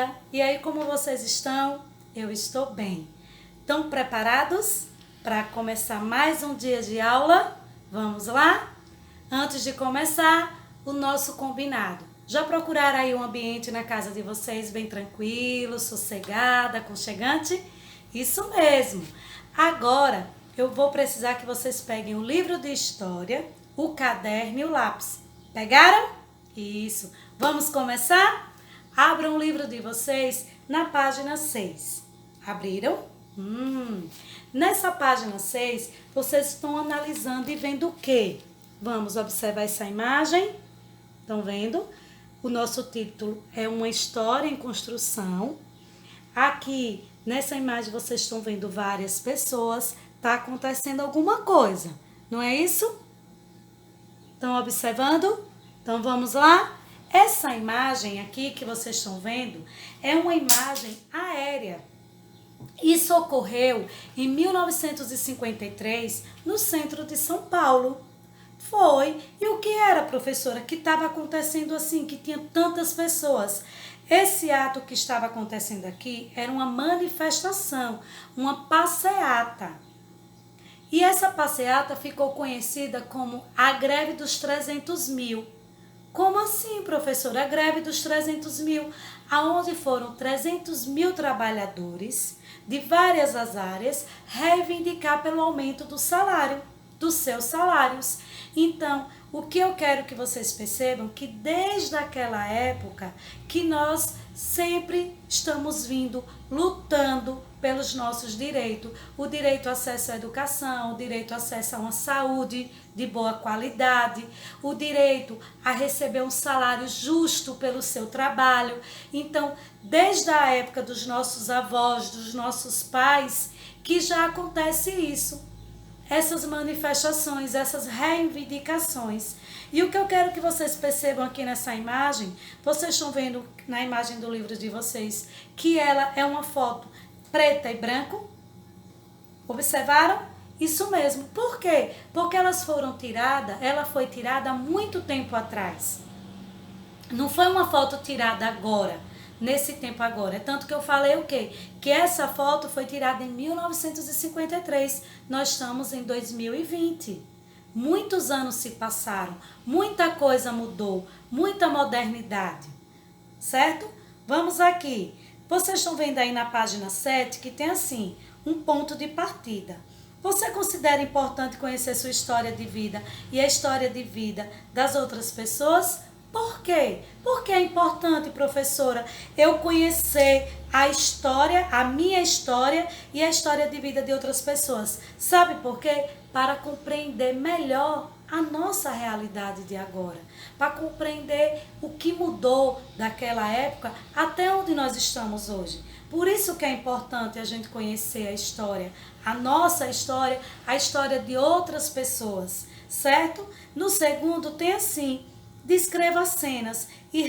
dia! E aí, como vocês estão? Eu estou bem. Estão preparados para começar mais um dia de aula? Vamos lá? Antes de começar, o nosso combinado. Já procuraram aí um ambiente na casa de vocês bem tranquilo, sossegado, aconchegante? Isso mesmo! Agora, eu vou precisar que vocês peguem o livro de história, o caderno e o lápis. Pegaram? Isso! Vamos começar? Abram o livro de vocês na página 6. Abriram? Nessa página 6, vocês estão analisando e vendo o quê? Vamos observar essa imagem? Estão vendo? O nosso título é Uma História em Construção. Aqui, nessa imagem, vocês estão vendo várias pessoas. Está acontecendo alguma coisa, não é isso? Estão observando? Então, vamos lá? Essa imagem aqui que vocês estão vendo é uma imagem aérea. Isso ocorreu em 1953, no centro de São Paulo. Foi. E o que era, professora, que estava acontecendo assim, que tinha tantas pessoas? Esse ato que estava acontecendo aqui era uma manifestação, uma passeata. E essa passeata ficou conhecida como a Greve dos 300 mil. Como assim, professora? A greve dos 300 mil, aonde foram 300 mil trabalhadores de várias as áreas reivindicar pelo aumento do salário, dos seus salários. Então, o que eu quero que vocês percebam que desde aquela época que nós sempre estamos vindo lutando pelos nossos direitos, o direito ao acesso à educação, o direito ao acesso a uma saúde de boa qualidade, o direito a receber um salário justo pelo seu trabalho. Então, desde a época dos nossos avós, dos nossos pais, que já acontece isso. Essas manifestações, essas reivindicações. E o que eu quero que vocês percebam aqui nessa imagem, vocês estão vendo na imagem do livro de vocês, que ela é uma foto preta e branco. Observaram? Isso mesmo. Por quê? Porque ela foi tirada há muito tempo atrás. Não foi uma foto tirada agora, nesse tempo agora. É tanto que eu falei o quê? Que essa foto foi tirada em 1953. Nós estamos em 2020. Muitos anos se passaram, muita coisa mudou, muita modernidade. Certo? Vamos aqui. Vocês estão vendo aí na página 7 que tem assim, um ponto de partida. Você considera importante conhecer sua história de vida e a história de vida das outras pessoas? Por quê? Porque é importante, professora, eu conhecer a história, a minha história e a história de vida de outras pessoas. Sabe por quê? Para compreender melhor a nossa realidade de agora. Para compreender o que mudou daquela época até onde nós estamos hoje. Por isso que é importante a gente conhecer a história, a nossa história, a história de outras pessoas, certo? No segundo tem assim, descreva as cenas e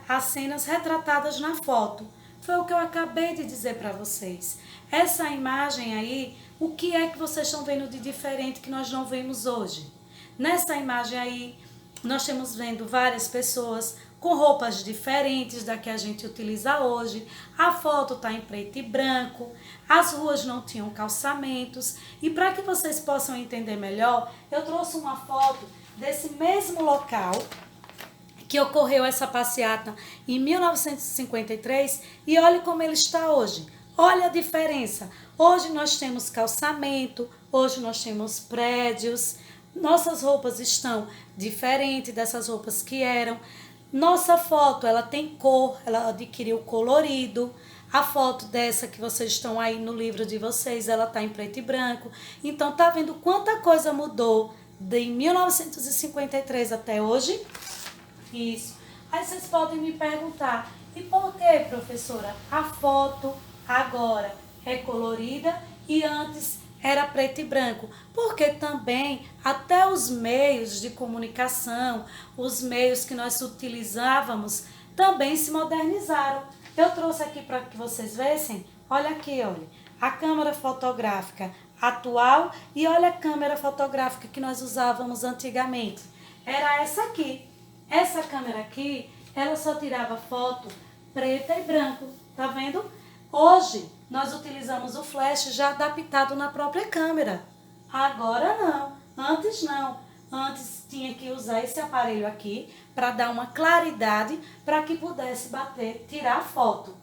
as cenas retratadas na foto. Foi o que eu acabei de dizer para vocês. Essa imagem aí, o que é que vocês estão vendo de diferente que nós não vemos hoje? Nessa imagem aí, nós estamos vendo várias pessoas com roupas diferentes da que a gente utiliza hoje. A foto está em preto e branco, as ruas não tinham calçamentos. E para que vocês possam entender melhor, eu trouxe uma foto desse mesmo local que ocorreu essa passeata em 1953 e olhe como ele está hoje. Olha a diferença. Hoje nós temos calçamento, hoje nós temos prédios, nossas roupas estão diferentes dessas roupas que eram. Nossa foto, ela tem cor, ela adquiriu colorido. A foto dessa que vocês estão aí no livro de vocês, ela está em preto e branco. Então, tá vendo quanta coisa mudou de 1953 até hoje? Isso. Aí vocês podem me perguntar, e por que, professora, a foto agora é colorida e antes era preto e branco? Porque também até os meios de comunicação, os meios que nós utilizávamos, também se modernizaram. Eu trouxe aqui para que vocês vissem, olha aqui, olha, a câmera fotográfica atual e olha a câmera fotográfica que nós usávamos antigamente. Era essa aqui. Essa câmera aqui, ela só tirava foto preta e branco, tá vendo? Hoje nós utilizamos o flash já adaptado na própria câmera. Agora não. Antes tinha que usar esse aparelho aqui para dar uma claridade para que pudesse bater, tirar a foto.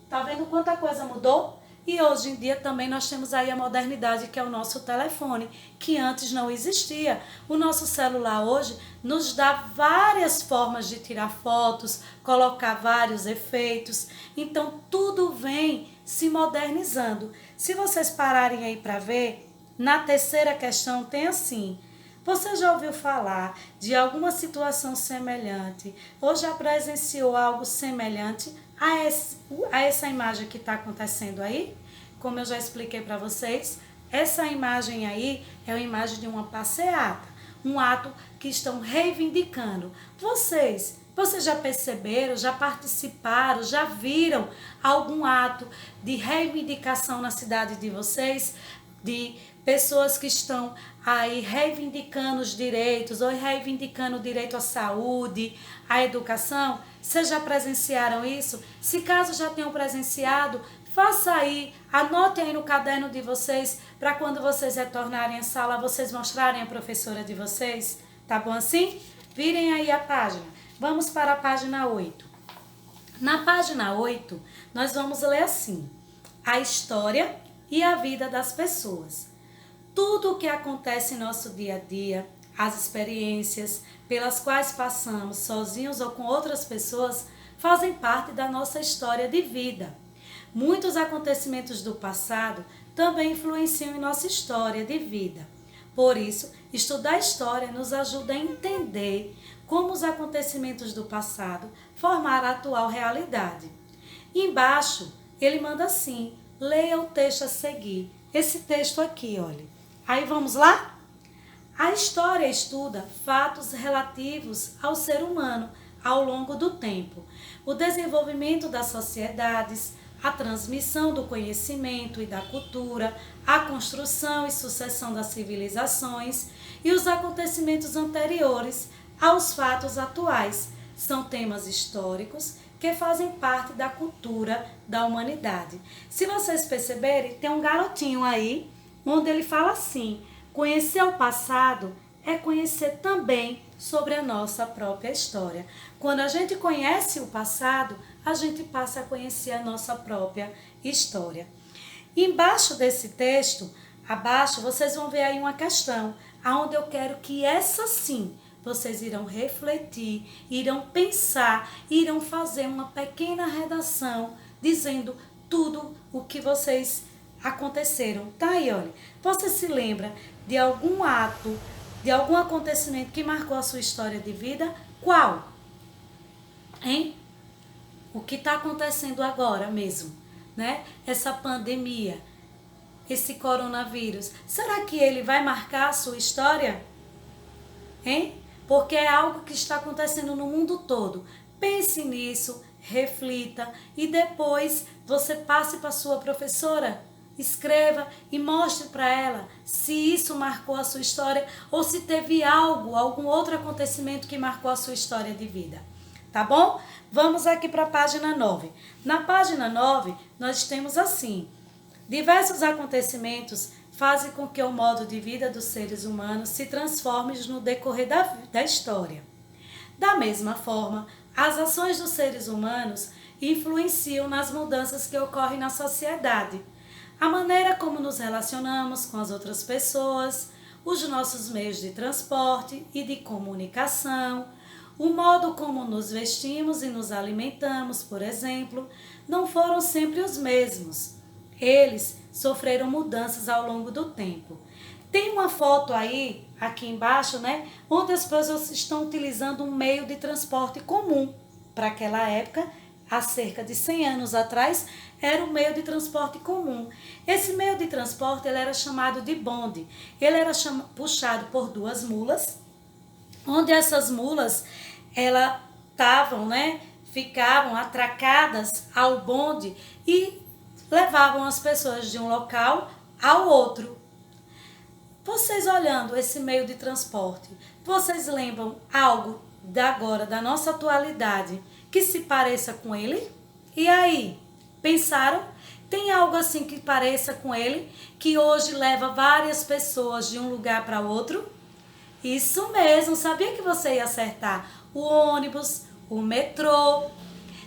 Tá vendo quanta coisa mudou? E hoje em dia também nós temos aí a modernidade, que é o nosso telefone, que antes não existia. O nosso celular hoje nos dá várias formas de tirar fotos, colocar vários efeitos. Então tudo vem se modernizando. Se vocês pararem aí para ver, na terceira questão tem assim: você já ouviu falar de alguma situação semelhante ou já presenciou algo semelhante a essa imagem que está acontecendo aí? Como eu já expliquei para vocês, essa imagem aí é uma imagem de uma passeata, um ato que estão reivindicando. Vocês já perceberam, já participaram, já viram algum ato de reivindicação na cidade de vocês? De pessoas que estão aí reivindicando os direitos ou reivindicando o direito à saúde, à educação? Vocês já presenciaram isso? Se caso já tenham presenciado, faça aí, anote aí no caderno de vocês, para quando vocês retornarem à sala, vocês mostrarem à professora de vocês. Tá bom assim? Virem aí a página. Vamos para a página 8. Na página 8, nós vamos ler assim: a história e a vida das pessoas. Tudo o que acontece em nosso dia a dia, as experiências pelas quais passamos sozinhos ou com outras pessoas, fazem parte da nossa história de vida. Muitos acontecimentos do passado também influenciam em nossa história de vida. Por isso, estudar a história nos ajuda a entender como os acontecimentos do passado formaram a atual realidade. Embaixo, ele manda assim: leia o texto a seguir. Esse texto aqui, olha. Aí vamos lá? A história estuda fatos relativos ao ser humano ao longo do tempo, o desenvolvimento das sociedades, a transmissão do conhecimento e da cultura, a construção e sucessão das civilizações e os acontecimentos anteriores aos fatos atuais. São temas históricos que fazem parte da cultura da humanidade. Se vocês perceberem, tem um garotinho aí, onde ele fala assim: conhecer o passado é conhecer também sobre a nossa própria história. Quando a gente conhece o passado, a gente passa a conhecer a nossa própria história. Embaixo desse texto, abaixo, vocês vão ver aí uma questão, aonde eu quero que essa sim, vocês irão refletir, irão pensar, irão fazer uma pequena redação dizendo tudo o que vocês aconteceram. Tá aí, olha. Você se lembra de algum ato, de algum acontecimento que marcou a sua história de vida? Qual? Hein? O que está acontecendo agora mesmo, né? Essa pandemia, esse coronavírus. Será que ele vai marcar a sua história? Hein? Porque é algo que está acontecendo no mundo todo. Pense nisso, reflita e depois você passe para a sua professora. Escreva e mostre para ela se isso marcou a sua história ou se teve algum outro acontecimento que marcou a sua história de vida. Tá bom? Vamos aqui para a página 9. Na página 9, nós temos assim: diversos acontecimentos fazem com que o modo de vida dos seres humanos se transforme no decorrer da história. Da mesma forma, as ações dos seres humanos influenciam nas mudanças que ocorrem na sociedade. A maneira como nos relacionamos com as outras pessoas, os nossos meios de transporte e de comunicação, o modo como nos vestimos e nos alimentamos, por exemplo, não foram sempre os mesmos. Eles sofreram mudanças ao longo do tempo. Tem uma foto aí, aqui embaixo, né, onde as pessoas estão utilizando um meio de transporte comum. Para aquela época, há cerca de 100 anos atrás, era um meio de transporte comum. Esse meio de transporte ele era chamado de bonde. Ele era puxado por duas mulas, onde essas mulas ficavam atracadas ao bonde e levavam as pessoas de um local ao outro. Vocês olhando esse meio de transporte, vocês lembram algo da nossa atualidade, que se pareça com ele? E aí, pensaram? Tem algo assim que pareça com ele, que hoje leva várias pessoas de um lugar para outro? Isso mesmo, sabia que você ia acertar? O ônibus, o metrô.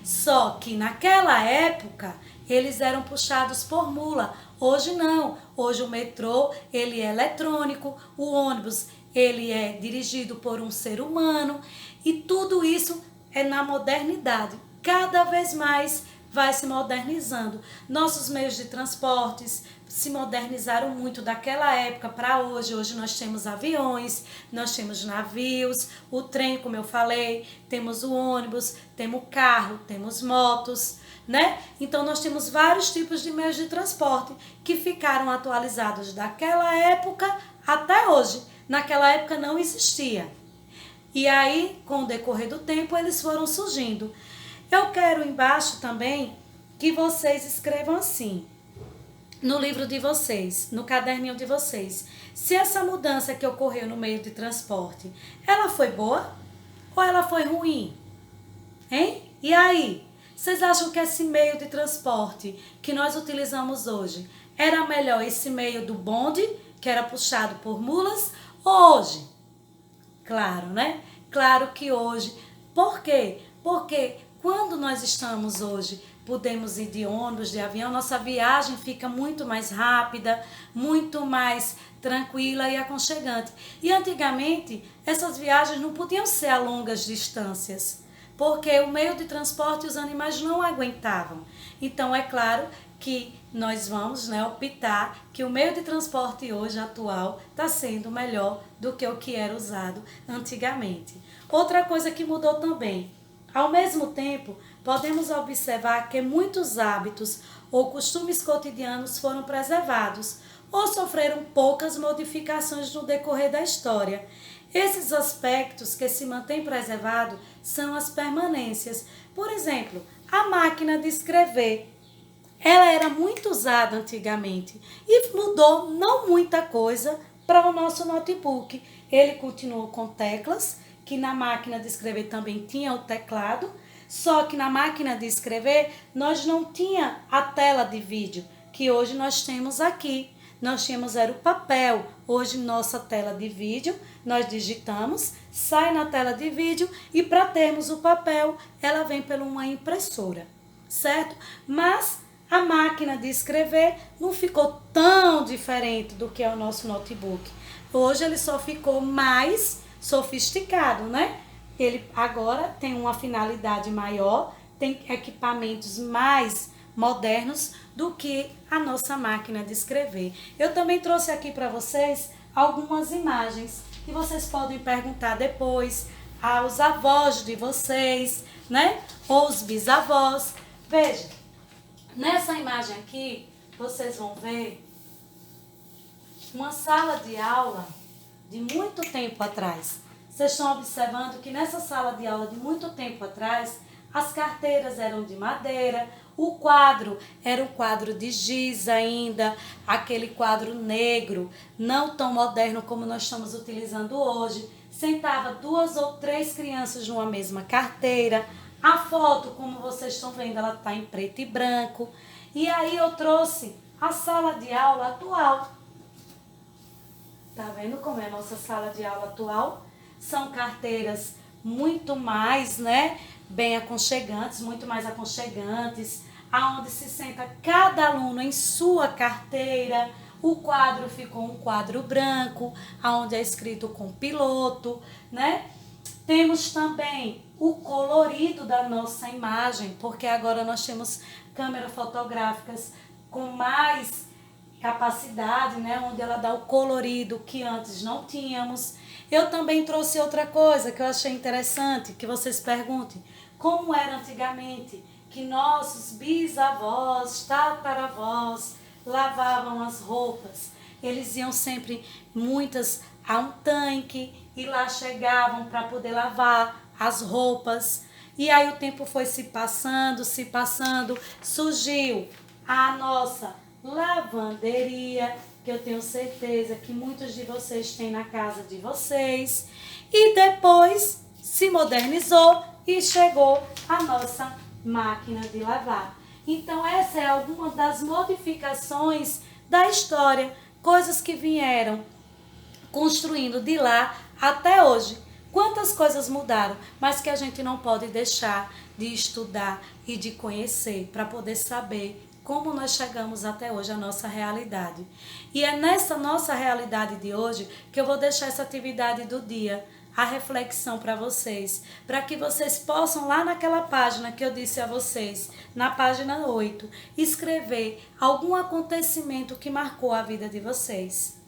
Só que naquela época eles eram puxados por mula. Hoje não. Hoje o metrô ele é eletrônico, o ônibus ele é dirigido por um ser humano e tudo isso é na modernidade. Cada vez mais vai se modernizando. Nossos meios de transportes se modernizaram muito daquela época para hoje. Hoje nós temos aviões, nós temos navios, o trem, como eu falei, temos o ônibus, temos o carro, temos motos, né? Então nós temos vários tipos de meios de transporte que ficaram atualizados daquela época até hoje. Naquela época não existia. E aí, com o decorrer do tempo, eles foram surgindo. Eu quero embaixo também que vocês escrevam assim, no livro de vocês, no caderninho de vocês. Se essa mudança que ocorreu no meio de transporte, ela foi boa ou ela foi ruim? Hein? E aí? Vocês acham que esse meio de transporte que nós utilizamos hoje era melhor esse meio do bonde, que era puxado por mulas, ou hoje? Claro, né? Claro que hoje. Por quê? Porque quando nós estamos hoje, podemos ir de ônibus, de avião, nossa viagem fica muito mais rápida, muito mais tranquila e aconchegante. E antigamente, essas viagens não podiam ser a longas distâncias, porque o meio de transporte os animais não aguentavam. Então, é claro que nós vamos, né, optar que o meio de transporte hoje atual está sendo melhor do que o que era usado antigamente. Outra coisa que mudou também, ao mesmo tempo, podemos observar que muitos hábitos ou costumes cotidianos foram preservados ou sofreram poucas modificações no decorrer da história. Esses aspectos que se mantêm preservados são as permanências. Por exemplo, a máquina de escrever. Ela era muito usada antigamente e mudou não muita coisa para o nosso notebook. Ele continuou com teclas, que na máquina de escrever também tinha o teclado, só que na máquina de escrever nós não tinha a tela de vídeo, que hoje nós temos aqui. Nós tínhamos era o papel, hoje nossa tela de vídeo, nós digitamos, sai na tela de vídeo e para termos o papel, ela vem por uma impressora, certo? Mas a máquina de escrever não ficou tão diferente do que é o nosso notebook. Hoje ele só ficou mais sofisticado, né? Ele agora tem uma finalidade maior, tem equipamentos mais modernos do que a nossa máquina de escrever. Eu também trouxe aqui para vocês algumas imagens que vocês podem perguntar depois aos avós de vocês, né? Ou os bisavós. Veja, nessa imagem aqui, vocês vão ver uma sala de aula de muito tempo atrás. Vocês estão observando que nessa sala de aula de muito tempo atrás, as carteiras eram de madeira, o quadro era um quadro de giz ainda, aquele quadro negro, não tão moderno como nós estamos utilizando hoje. Sentava 2 ou 3 crianças numa mesma carteira. A foto, como vocês estão vendo, ela está em preto e branco. E aí eu trouxe a sala de aula atual. Tá vendo como é a nossa sala de aula atual? São carteiras muito mais, né, bem aconchegantes, muito mais aconchegantes, aonde se senta cada aluno em sua carteira. O quadro ficou um quadro branco, aonde é escrito com piloto, né? Temos também o colorido da nossa imagem, porque agora nós temos câmeras fotográficas com mais capacidade, né, onde ela dá o colorido que antes não tínhamos. Eu também trouxe outra coisa que eu achei interessante, que vocês perguntem, como era antigamente, que nossos bisavós, tataravós, lavavam as roupas. Eles iam sempre, muitas, a um tanque, e lá chegavam para poder lavar as roupas. E aí o tempo foi se passando, surgiu a nossa lavanderia, que eu tenho certeza que muitos de vocês têm na casa de vocês. E depois se modernizou e chegou a nossa máquina de lavar. Então essa é alguma das modificações da história, coisas que vieram construindo de lá até hoje. Quantas coisas mudaram, mas que a gente não pode deixar de estudar e de conhecer para poder saber como nós chegamos até hoje, a nossa realidade. E é nessa nossa realidade de hoje que eu vou deixar essa atividade do dia, a reflexão para vocês, para que vocês possam lá naquela página que eu disse a vocês, na página 8, escrever algum acontecimento que marcou a vida de vocês.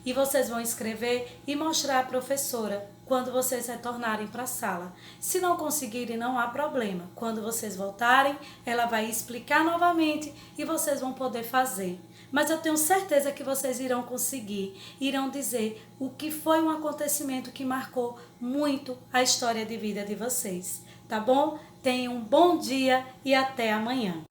E vocês vão escrever e mostrar à professora quando vocês retornarem para a sala. Se não conseguirem, não há problema. Quando vocês voltarem, ela vai explicar novamente e vocês vão poder fazer. Mas eu tenho certeza que vocês irão conseguir, irão dizer o que foi um acontecimento que marcou muito a história de vida de vocês. Tá bom? Tenham um bom dia e até amanhã.